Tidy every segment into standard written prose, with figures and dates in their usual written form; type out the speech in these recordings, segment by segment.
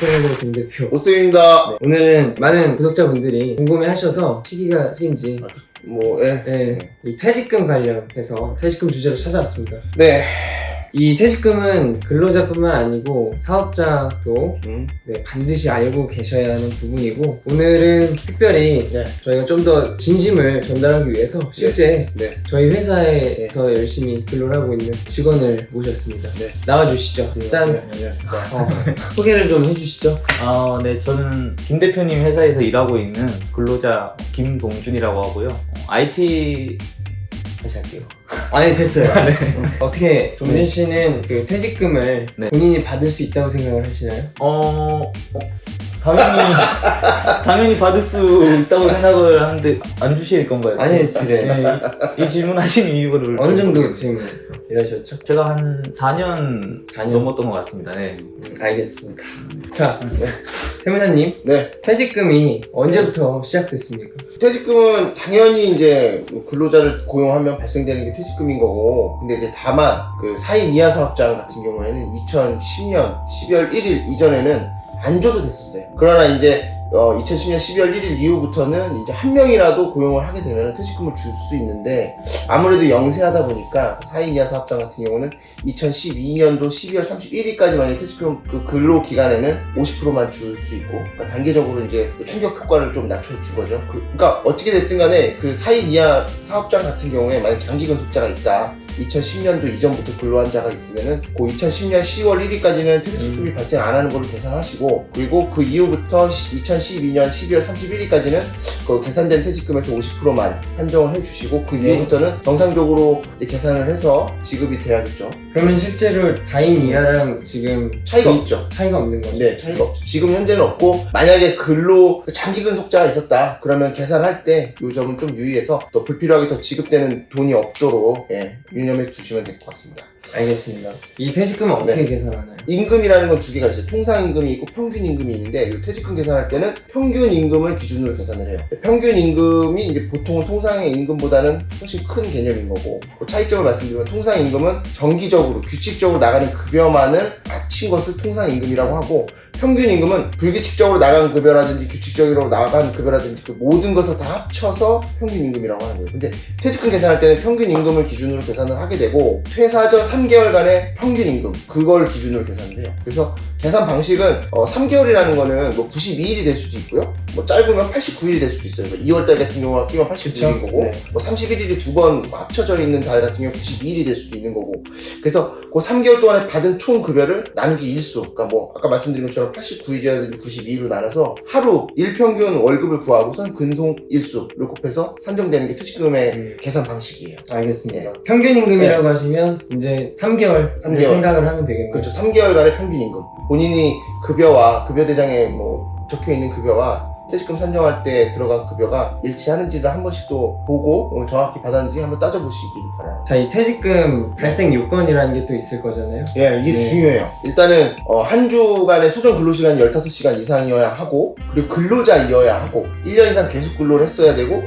오스트레일러 김 대표. 오쌤입니다. 네, 오늘은 많은 구독자분들이 궁금해하셔서 시기가 시인지 이 퇴직금 관련해서 퇴직금 주제로 찾아왔습니다. 네. 이 퇴직금은 근로자뿐만 아니고 사업자도 반드시 알고 계셔야 하는 부분이고, 오늘은 특별히 저희가 좀 더 진심을 전달하기 위해서 실제 저희 회사에서 열심히 근로를 하고 있는 직원을 모셨습니다. 나와주시죠. 짠! 안녕하십니까. 소개를 좀 해주시죠. 네, 저는 김 대표님 회사에서 일하고 있는 근로자 김동준이라고 하고요. IT 다시 할게요. 아니, 됐어요. 어떻게 동준 씨는 그 퇴직금을 본인이 받을 수 있다고 생각을 하시나요? 당연히 받을 수 있다고 생각을 하는데 안 주실 건가요? 아니, 드려요. 이 질문하신 이유를 어느 정도 지금 일하셨죠? 제가 한 4년 넘었던 것 같습니다. 네. 알겠습니다. 자, 세무사님, 퇴직금이 언제부터 시작됐습니까? 퇴직금은 당연히 이제 근로자를 고용하면 발생되는 게 퇴직금인 거고, 근데 이제 다만 그 4인 이하 사업장 같은 경우에는 2010년 12월 1일 이전에는 안 줘도 됐었어요. 그러나 이제 2010년 12월 1일 이후부터는 이제 한 명이라도 고용을 하게 되면 퇴직금을 줄 수 있는데, 아무래도 영세하다 보니까 4인 이하 사업장 같은 경우는 2012년도 12월 31일까지 만약 퇴직금 그 근로 기간에는 50%만 줄 수 있고, 그러니까 단계적으로 이제 충격 효과를 좀 낮춰준 거죠. 그러니까 어떻게 됐든 간에 그 4인 이하 사업장 같은 경우에 만약 장기 근속자가 있다, 2010년도 이전부터 근로한 자가 있으면은 그 2010년 10월 1일까지는 퇴직금이 발생 안 하는 걸로 계산하시고, 그리고 그 이후부터 2012년 12월 31일까지는 그 계산된 퇴직금에서 50%만 산정을 해주시고, 그 이후부터는 정상적으로 계산을 해서 지급이 돼야겠죠. 그러면 실제로 4인 이하랑 지금 차이가 없죠. 차이가 없는 거죠? 네, 차이가 없죠. 지금 현재는 없고, 만약에 근로 장기 근속자가 있었다 그러면 계산할 때 이 점은 좀 유의해서 또 불필요하게 더 지급되는 돈이 없도록 유념해 두시면 될 것 같습니다. 알겠습니다. 이 퇴직금은 어떻게 계산하나요? 임금이라는 건 두 개가 있어요. 통상임금이 있고 평균임금이 있는데, 이 퇴직금 계산할 때는 평균임금을 기준으로 계산을 해요. 평균임금이 이제 보통은 통상의 임금보다는 훨씬 큰 개념인 거고, 그 차이점을 말씀드리면 통상임금은 정기적으로 규칙적으로 나가는 급여만을 합친 것을 통상임금이라고 하고, 평균임금은 불규칙적으로 나간 급여라든지 규칙적으로 나간 급여라든지 그 모든 것을 다 합쳐서 평균임금이라고 하는 거예요. 근데 퇴직금 계산할 때는 평균임금을 기준으로 계산을 하게 되고, 퇴사 전 3개월간의 평균임금, 그걸 기준으로 계산을 해요. 그래서 계산 방식은 3개월이라는 거는 뭐 92일이 될 수도 있고요, 뭐 짧으면 89일이 될 수도 있어요. 2월달 같은 경우가 끼면 89일인 거고, 뭐 31일이 두 번 합쳐져 있는 달 같은 경우 92일이 될 수도 있는 거고, 그래서 그 3개월 동안에 받은 총 급여를 나누기 일수, 그러니까 뭐 아까 말씀드린 것처럼 89일이라든지 92일로 나눠서 하루 일평균 월급을 구하고선 근속 일수를 곱해서 산정되는 게 퇴직금의 계산 방식이에요. 알겠습니다. 평균임금이라고 하시면 이제 3개월 생각을 하면 되겠네요. 그렇죠. 3개월간의 평균임금. 본인이 급여와 급여 대장에 뭐 적혀 있는 급여와 퇴직금 산정할 때 들어간 급여가 일치하는지를 한 번씩 또 보고 정확히 받았는지 한번 따져보시기 바랍니다. 자, 이 퇴직금 발생 요건이라는 게 또 있을 거잖아요. 이게 중요해요. 일단은 한 주간의 소정 근로시간이 15시간 이상이어야 하고, 그리고 근로자이어야 하고, 1년 이상 계속 근로를 했어야 되고,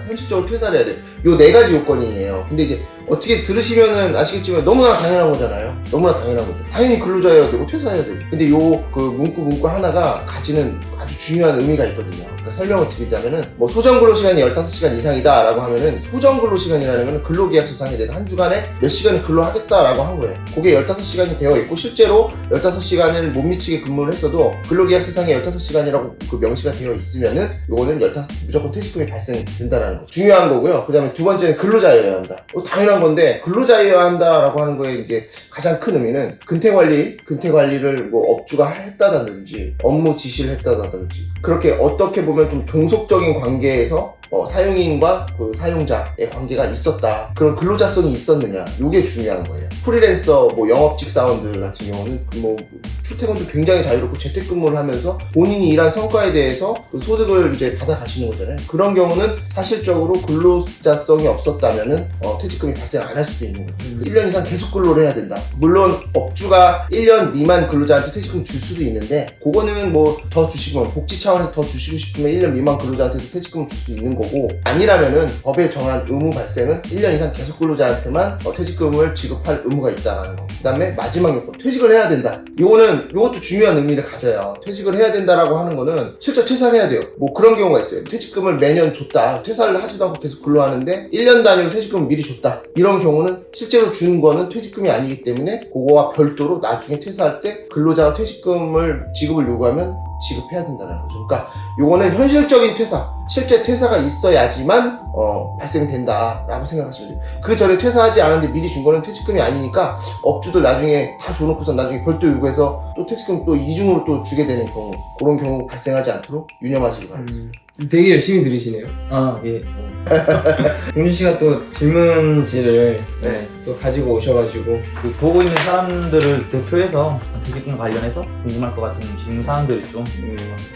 현실적으로 퇴사를 해야 돼요. 요 4가지 요건이에요. 근데 이제 어떻게 들으시면은 아시겠지만 너무나 당연한 거잖아요. 너무나 당연한 거죠. 당연히 근로자여야 되고 퇴사해야 되고. 근데 요 그 문구 하나가 가지는 아주 중요한 의미가 있거든요. 그러니까 설명을 드리자면은 뭐 소정 근로시간이 15시간 이상이다 라고 하면은, 소정 근로시간이라는 거는 근로계약서상에 내가 한 주간에 몇 시간을 근로하겠다라고 한 거예요. 그게 15시간이 되어 있고, 실제로 15시간을 못 미치게 근무를 했어도 근로계약서상에 15시간이라고 그 명시가 되어 있으면은 요거는 무조건 퇴직금이 발생된다라는 거 중요한 거고요. 그 다음에 두 번째는 근로자여야 한다. 당연한 건데, 근로자여야 한다라고 하는 거에 이제 가장 큰 의미는 근태관리를 뭐 업주가 했다든지 업무 지시를 했다든지, 그렇게 어떻게 보면 좀 종속적인 관계에서 사용인과 그 사용자의 관계가 있었다, 그런 근로자성이 있었느냐, 이게 중요한 거예요. 프리랜서 뭐 영업직 사원들 같은 경우는 뭐 출퇴근도 굉장히 자유롭고 재택근무를 하면서 본인이 일한 성과에 대해서 그 소득을 이제 받아가시는 거잖아요. 그런 경우는 사실적으로 근로자성이 없었다면은 퇴직금이 발생 안 할 수도 있는 거예요. 1년 이상 계속 근로를 해야 된다. 물론 업주가 1년 미만 근로자한테 퇴직금 줄 수도 있는데, 그거는 뭐 더 주시면 복지 차원에서 더 주시고 싶으면 1년 미만 근로자한테도 퇴직금을 줄 수 있는 거고, 아니라면은 법에 정한 의무 발생은 1년 이상 계속 근로자한테만 퇴직금을 지급할 의무가 있다라는 거. 그 다음에 마지막 요건, 퇴직을 해야 된다. 요것도 중요한 의미를 가져요. 퇴직을 해야 된다라고 하는 거는 실제 퇴사를 해야 돼요. 뭐 그런 경우가 있어요. 퇴직금을 매년 줬다. 퇴사를 하지도 않고 계속 근로하는데 1년 단위로 퇴직금을 미리 줬다. 이런 경우는 실제로 준 거는 퇴직금이 아니기 때문에 그거와 별도로 나중에 퇴사할 때 근로자가 퇴직금을 지급을 요구하면 지급해야 된다는 거죠. 그러니까 요거는 현실적인 퇴사, 실제 퇴사가 있어야지만 발생된다라고 생각하시면 돼요. 그 전에 퇴사하지 않았는데 미리 준 거는 퇴직금이 아니니까 업주들 나중에 다 줘놓고서 나중에 별도 요구해서 또 퇴직금 또 이중으로 또 주게 되는 경우, 그런 경우 발생하지 않도록 유념하시기 바랍니다. 되게 열심히 들으시네요. 예. 동준 씨가 또 질문지를 네. 또 가지고 오셔가지고 그 보고 있는 사람들을 대표해서 퇴직금 관련해서 궁금할 것 같은 질문 사항들을 좀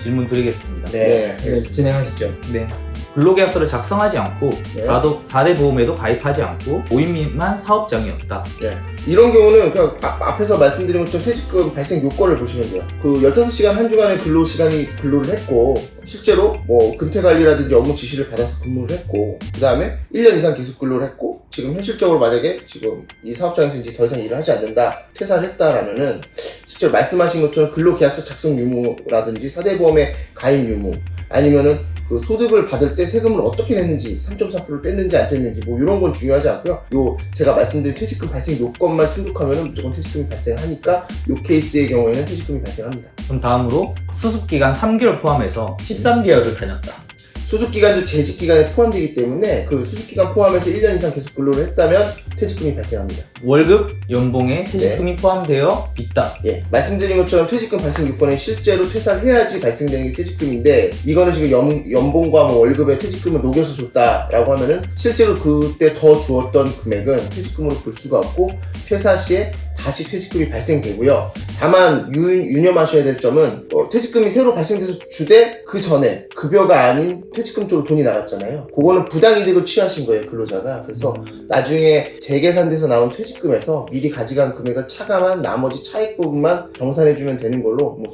질문 드리겠습니다. 네. 진행하시죠. 네. 근로계약서를 작성하지 않고 네. 4대 보험에도 가입하지 않고 5인 미만 사업장이었다. 네. 이런 경우는 그냥 앞에서 말씀드린 것처럼 퇴직금 발생 요건을 보시면 돼요. 그 15시간 한 주간의 근로를 했고, 실제로 뭐 근태관리라든지 업무 지시를 받아서 근무를 했고, 그 다음에 1년 이상 계속 근로를 했고, 지금 현실적으로 만약에 지금 이 사업장에서 이제 더 이상 일을 하지 않는다, 퇴사를 했다라면은 실제로 말씀하신 것처럼 근로계약서 작성 유무라든지 4대 보험의 가입 유무, 아니면은 그 소득을 받을 때 세금을 어떻게 냈는지, 3.4%를 뗐는지 안 뗐는지 뭐 이런 건 중요하지 않고요. 요 제가 말씀드린 퇴직금 발생 요건만 충족하면은 무조건 퇴직금이 발생하니까 요 케이스의 경우에는 퇴직금이 발생합니다. 그럼 다음으로 수습기간 3개월 포함해서 13개월을 다녔다. 수습기간도 재직기간에 포함되기 때문에 그 수습기간 포함해서 1년 이상 계속 근로를 했다면 퇴직금이 발생합니다. 월급, 연봉에 퇴직금이 포함되어 있다. 예, 말씀드린 것처럼 퇴직금 발생 요건에 실제로 퇴사를 해야지 발생되는 게 퇴직금인데, 이거는 지금 연봉과 뭐 월급에 퇴직금을 녹여서 줬다라고 하면은 실제로 그때 더 주었던 금액은 퇴직금으로 볼 수가 없고 퇴사 시에 다시 퇴직금이 발생되고요. 다만 유념하셔야 될 점은 퇴직금이 새로 발생돼서 주되 그 전에 급여가 아닌 퇴직금 쪽으로 돈이 나갔잖아요. 그거는 부당이득을 취하신 거예요, 근로자가. 그래서 나중에 재계산돼서 나온 퇴직금에서 미리 가져간 금액을 차감한 나머지 차익 부분만 정산해주면 되는 걸로, 뭐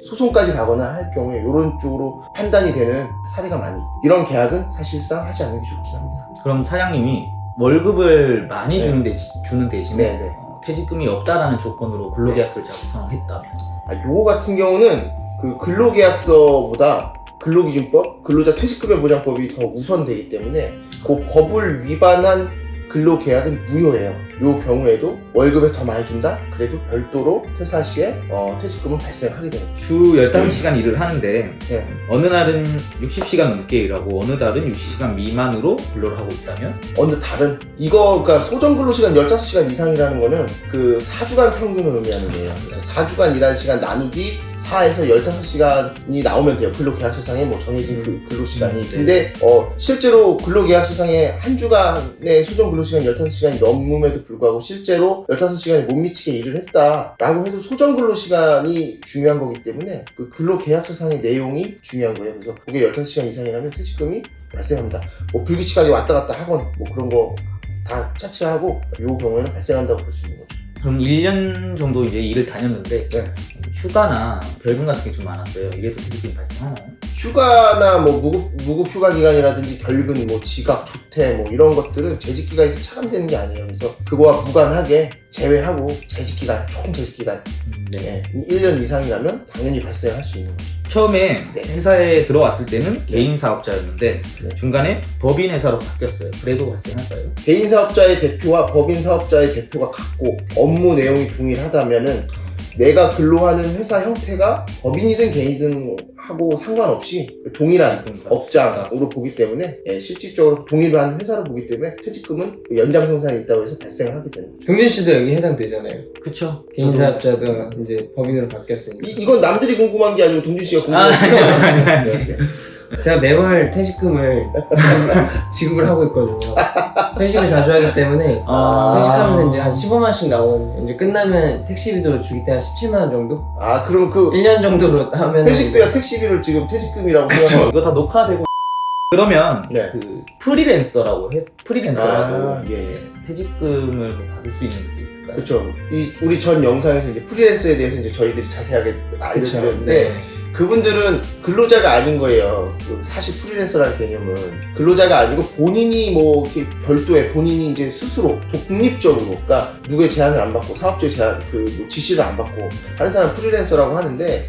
소송까지 가거나 할 경우에 이런 쪽으로 판단이 되는 사례가 많이, 이런 계약은 사실상 하지 않는 게 좋긴 합니다. 그럼 사장님이 월급을 많이 네. 주는 대신에 네. 퇴직금이 없다라는 조건으로 근로계약서를 작성했다면 요거 같은 경우는 그 근로계약서보다 근로기준법, 근로자 퇴직급여보장법이 더 우선되기 때문에 그 법을 위반한 근로계약은 무효예요. 요 경우에도 월급에 더 많이 준다? 그래도 별도로 퇴사 시에 퇴직금은 발생하게 됩니다. 주 15시간 일을 하는데 네. 어느 날은 60시간 넘게 일하고 어느 날은 60시간 미만으로 근로를 하고 있다면 어느 다른 그러니까 소정 근로시간 15시간 이상이라는 거는 그 4주간 평균을 의미하는 거예요. 그래서 4주간 일하는 시간 나누기 4에서 15시간이 나오면 돼요. 근로계약서상에 뭐 정해진 그 근로시간이. 근데 실제로 근로계약서상에 한 주간의 소정 근로시간 15시간이 넘음에도 불구하고 실제로 15시간이 못 미치게 일을 했다라고 해도 소정 근로시간이 중요한 거기 때문에 그 근로계약서상의 내용이 중요한 거예요. 그래서 그게 15시간 이상이라면 퇴직금이 발생합니다. 뭐 불규칙하게 왔다 갔다 하건 뭐 그런 거 다 차치하고 이 경우에는 발생한다고 볼 수 있는 거죠. 그럼 1년 정도 이제 일을 다녔는데 네. 휴가나 벌금 같은 게 좀 많았어요. 이래도 퇴직금이 발생하나요? 휴가나 뭐 무급 휴가 기간이라든지 결근, 뭐 지각, 조퇴 뭐 이런 것들은 재직기간에서 차감되는 게 아니에요. 그래서 그거와 무관하게 제외하고 재직기간, 총 재직기간 네. 1년 이상이라면 당연히 발생할 수 있는 거죠. 처음에 네. 회사에 들어왔을 때는 개인 사업자였는데 네. 중간에 법인 회사로 바뀌었어요. 그래도 발생할까요? 개인 사업자의 대표와 법인 사업자의 대표가 같고 업무 내용이 동일하다면은 내가 근로하는 회사 형태가 법인이든 개인이든 하고 상관없이 동일한 업장으로 보기 때문에 실질적으로 동일한 회사로 보기 때문에 퇴직금은 연장생산이 있다고 해서 발생을 하게 되는 거죠. 동준 씨도 여기 해당되잖아요. 그쵸. 개인 사업자도 이제 법인으로 바뀌었으니까. 이건 남들이 궁금한 게 아니고 동준 씨가 궁금한 거예요. 제가 매월 퇴직금을 지급을 하고 있거든요. 회식을 자주 하기 때문에 회식하면서 이제 한 15만원씩 나오는, 이제 끝나면 택시비도 주기 때문에 17만원 정도? 그럼 그 1년 정도로 하면 회식비와 택시비를 지금 퇴직금이라고 생각하고 이거 다 녹화되고 그러면 네. 그 프리랜서라고 예. 퇴직금을 뭐 받을 수 있는 게 있을까요? 그렇죠. 우리 전 영상에서 이제 프리랜서에 대해서 이제 저희들이 자세하게 알려드렸는데 네. 그분들은 근로자가 아닌 거예요. 사실 프리랜서라는 개념은 근로자가 아니고 본인이 뭐 이렇게 별도의 본인이 이제 스스로 독립적으로, 그러니까 누구의 제한을 안 받고 사업주의 제한 뭐 지시를 안 받고 하는 사람 프리랜서라고 하는데,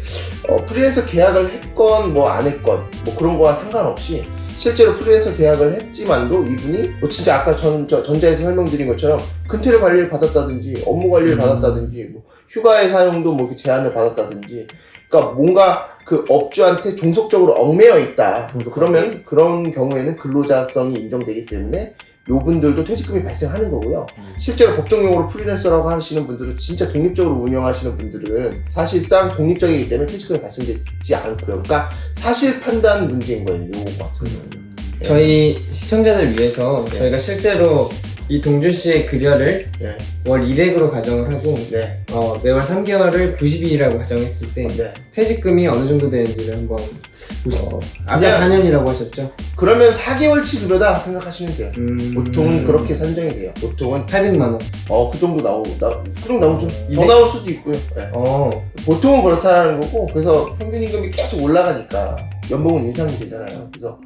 프리랜서 계약을 했건 뭐 안 했건 뭐 그런 거와 상관없이 실제로 프리랜서 계약을 했지만도 이분이 뭐 진짜 아까 전자에서 설명드린 것처럼 근태료 관리를 받았다든지 업무 관리를 받았다든지 뭐 휴가의 사용도 뭐 이렇게 제한을 받았다든지, 그러니까 뭔가 그 업주한테 종속적으로 얽매여 있다. 그러면 그런 경우에는 근로자성이 인정되기 때문에 요분들도 퇴직금이 발생하는 거고요. 실제로 법정용어로 프리랜서라고 하시는 분들은 진짜 독립적으로 운영하시는 분들은 사실상 독립적이기 때문에 퇴직금이 발생되지 않고요. 그러니까 사실 판단 문제인 거예요. 요거 같은 경우는. 저희 시청자들 위해서 네. 저희가 실제로 이 동준 씨의 급여를 네. 월 200으로 가정을 하고 네. 매월 3개월을 90일이라고 가정했을 때 네. 퇴직금이 어느 정도 되는지를 한번 보시죠. 아까 그냥- 4년이라고 하셨죠? 그러면 4개월치 급여다 생각하시면 돼요. 보통은 그렇게 산정이 돼요. 보통은 800만 원. 그 정도 그 정도 나오죠. 더 200? 나올 수도 있고요. 네. 보통은 그렇다는 거고, 그래서 평균 임금이 계속 올라가니까 연봉은 인상이 되잖아요. 그래서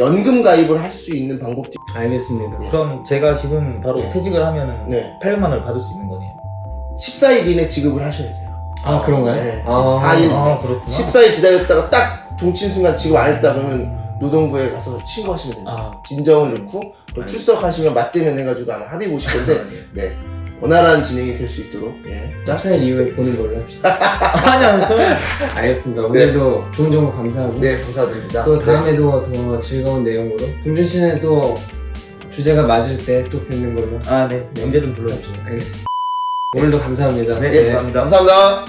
연금 가입을 할 수 있는 방법들이 알겠습니다. 네. 그럼 제가 지금 바로 네. 퇴직을 하면은 네. 800만 원을 받을 수 있는 거네요. 14일 이내 지급을 하셔야 돼요. 아, 그런가요? 네. 아. 14일. 아, 그렇구나. 14일 기다렸다가 딱 종친 순간 지급 안 했다 그러면 노동부에 가서 신고하시면 됩니다. 아, 진정을 넣고 또 출석하시면 맞대면 해가지고 아마 합의 보실 건데, 네. 원활한 진행이 될 수 있도록, 예. 14일 이후에 보는 걸로 합시다. 아니요, 또 알겠습니다. 오늘도 좋은 정보 감사하고 네, 감사드립니다. 또 다음에도 더 즐거운 내용으로 동준 씨는 또 주제가 맞을 때 또 뵙는 걸로. 아, 네. 언제든 불러주세요. 알겠습니다. 오늘도 감사합니다. 네, 네, 감사합니다. 감사합니다.